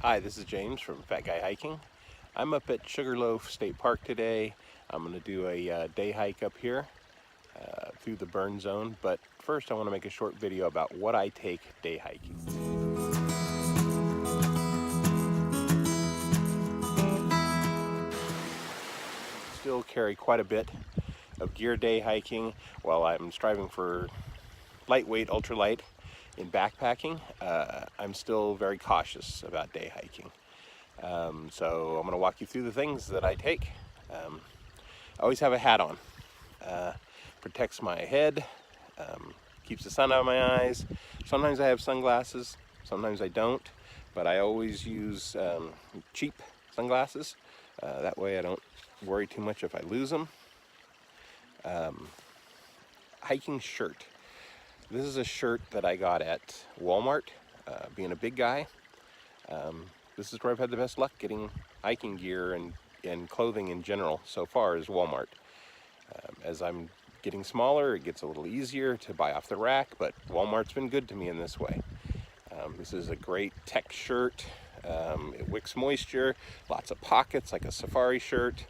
Hi, this is James from Fat Guy Hiking. I'm up at Sugarloaf State Park today. I'm going to do a day hike up here through the burn zone, but first I want to make a short video about what I take day hiking. Still carry quite a bit of gear day hiking while I'm striving for lightweight, ultralight in backpacking. I'm still very cautious about day hiking. So I'm going to walk you through the things that I take. I always have a hat on. Protects my head, keeps the sun out of my eyes. Sometimes I have sunglasses, sometimes I don't, but I always use cheap sunglasses. That way I don't worry too much if I lose them. Hiking shirt. This is a shirt that I got at Walmart. Being a big guy, this is where I've had the best luck getting hiking gear and clothing in general so far is Walmart. As I'm getting smaller, it gets a little easier to buy off the rack, but Walmart's been good to me in this way. This is a great tech shirt. It wicks moisture, lots of pockets like a safari shirt.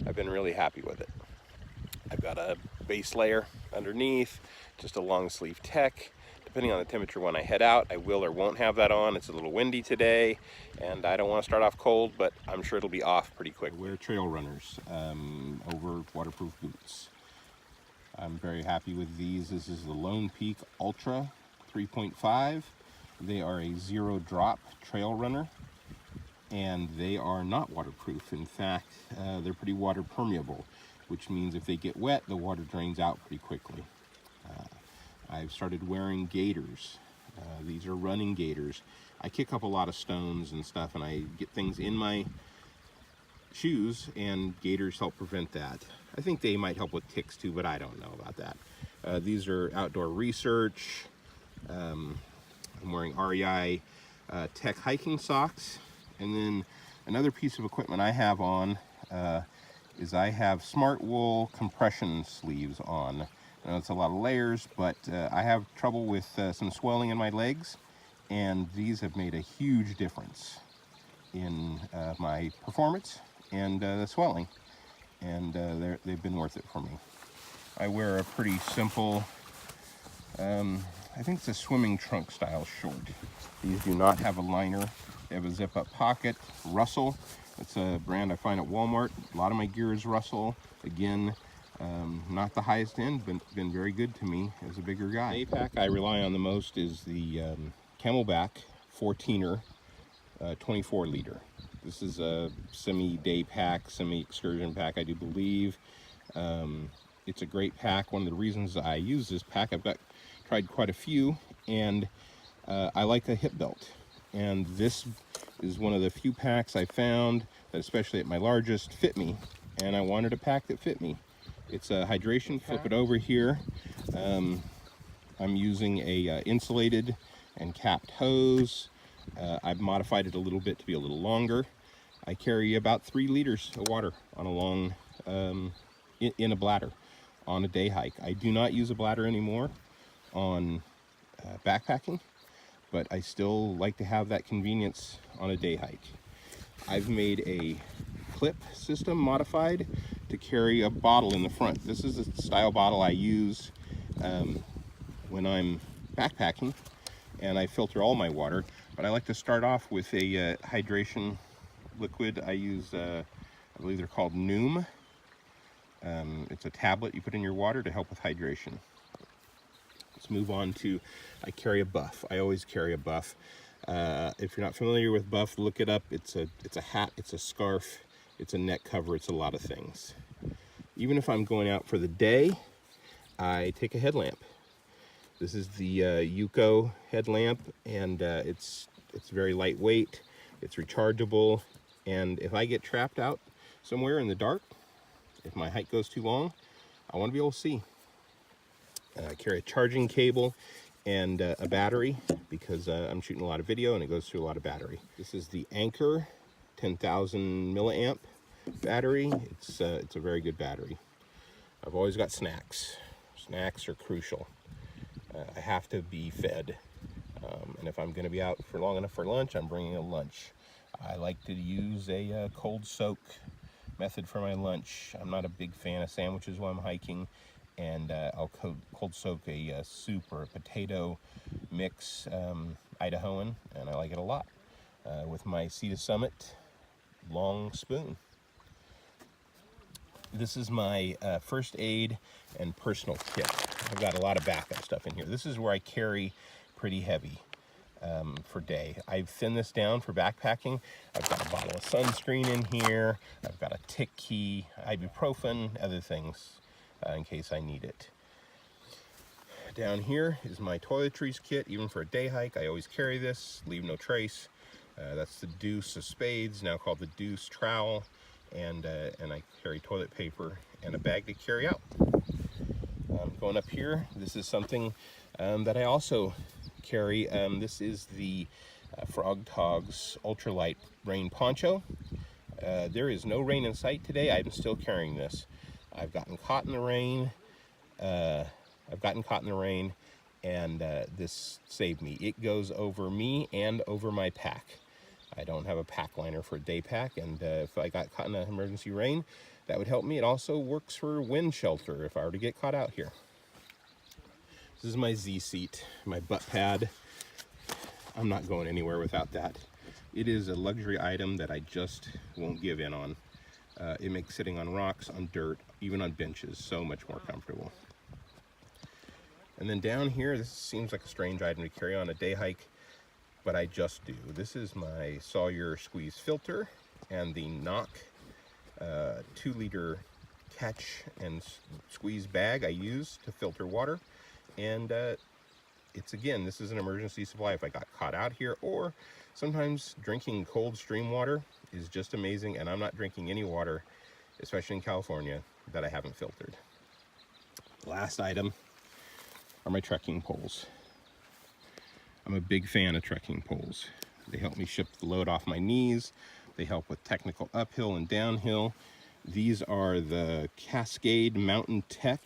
I've been really happy with it. I've got a base layer underneath, just a long sleeve tech. Depending on the temperature when I head out, I will or won't have that on. It's a little windy today, and I don't want to start off cold, but I'm sure it'll be off pretty quick. I wear trail runners over waterproof boots. I'm very happy with these. This is the Lone Peak Altra 3.5. They are a zero drop trail runner, and they are not waterproof. In fact, they're pretty water permeable, which means if they get wet, the water drains out pretty quickly. I've started wearing gaiters. These are running gaiters. I kick up a lot of stones and stuff, and I get things in my shoes, and gaiters help prevent that. I think they might help with ticks too, but I don't know about that. These are outdoor research. I'm wearing REI Tech hiking socks, and then another piece of equipment I have on is I have smart wool compression sleeves on. I know it's a lot of layers, but I have trouble with some swelling in my legs, and these have made a huge difference in my performance and the swelling, and they've been worth it for me. I wear a pretty simple, I think it's a swimming trunk style short. These do not have a liner. They have a zip up pocket. Russell, it's a brand I find at Walmart. A lot of my gear is Russell. Again, not the highest end, but been very good to me as a bigger guy. The pack I rely on the most is the Camelback 14er 24 liter. This is a semi-day pack, semi-excursion pack, I do believe. It's a great pack. One of the reasons I use this pack, tried quite a few, and I like a hip belt. And this is one of the few packs I found that, especially at my largest, fit me. And I wanted a pack that fit me. It's a hydration pack. Flip it over here. I'm using a insulated and capped hose. I've modified it a little bit to be a little longer. I carry about 3 liters of water on a long, in a bladder on a day hike. I do not use a bladder anymore on backpacking, but I still like to have that convenience on a day hike. I've made a clip system modified to carry a bottle in the front. This is the style bottle I use when I'm backpacking, and I filter all my water, but I like to start off with a hydration liquid. I use, I believe they're called Noom. It's a tablet you put in your water to help with hydration. Let's move on to, I carry a buff. I always carry a buff. If you're not familiar with buff, look it up. It's a hat, it's a scarf, it's a neck cover, it's a lot of things. Even if I'm going out for the day, I take a headlamp. This is the Yuko headlamp, and it's very lightweight, it's rechargeable, and if I get trapped out somewhere in the dark, if my hike goes too long, I want to be able to see. I carry a charging cable and a battery because I'm shooting a lot of video and it goes through a lot of battery. This is the Anchor 10,000 milliamp battery. It's a very good battery. I've always got snacks. Snacks are crucial. I have to be fed, and if I'm going to be out for long enough for lunch, I'm bringing a lunch. I like to use a cold soak method for my lunch. I'm not a big fan of sandwiches while I'm hiking, and I'll cold soak a soup or a potato mix, Idahoan, and I like it a lot, with my Sea to Summit long spoon. This is my first aid and personal kit. I've got a lot of backup stuff in here. This is where I carry pretty heavy for day. I've thinned this down for backpacking. I've got a bottle of sunscreen in here. I've got a tick key, ibuprofen, other things in case I need it. Down here is my toiletries kit, even for a day hike. I always carry this, leave no trace. That's the Deuce of Spades, now called the Deuce Trowel, and I carry toilet paper and a bag to carry out. Going up here, this is something that I also carry. This is the Frog Togs Ultralight Rain Poncho. There is no rain in sight today. I'm still carrying this. I've gotten caught in the rain. And this saved me. It goes over me and over my pack. I don't have a pack liner for a day pack, and if I got caught in an emergency rain, that would help me. It also works for wind shelter if I were to get caught out here. This is my Z seat, my butt pad. I'm not going anywhere without that. It is a luxury item that I just won't give in on. It makes sitting on rocks, on dirt, even on benches, so much more comfortable. And then down here, this seems like a strange item to carry on a day hike, but I just do. This is my Sawyer squeeze filter and the Knock 2-liter catch and squeeze bag I use to filter water. And it's, again, this is an emergency supply if I got caught out here, or sometimes drinking cold stream water is just amazing, and I'm not drinking any water, especially in California, that I haven't filtered. Last item are my trekking poles. I'm a big fan of trekking poles. They help me shift the load off my knees. They help with technical uphill and downhill. These are the Cascade Mountain Tech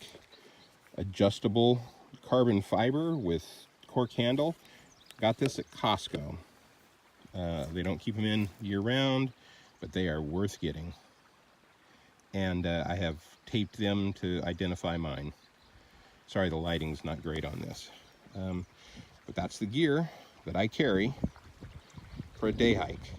adjustable carbon fiber with cork handle. Got this at Costco. They don't keep them in year-round, but they are worth getting. And I have taped them to identify mine. Sorry, the lighting's not great on this. But that's the gear that I carry for a day hike.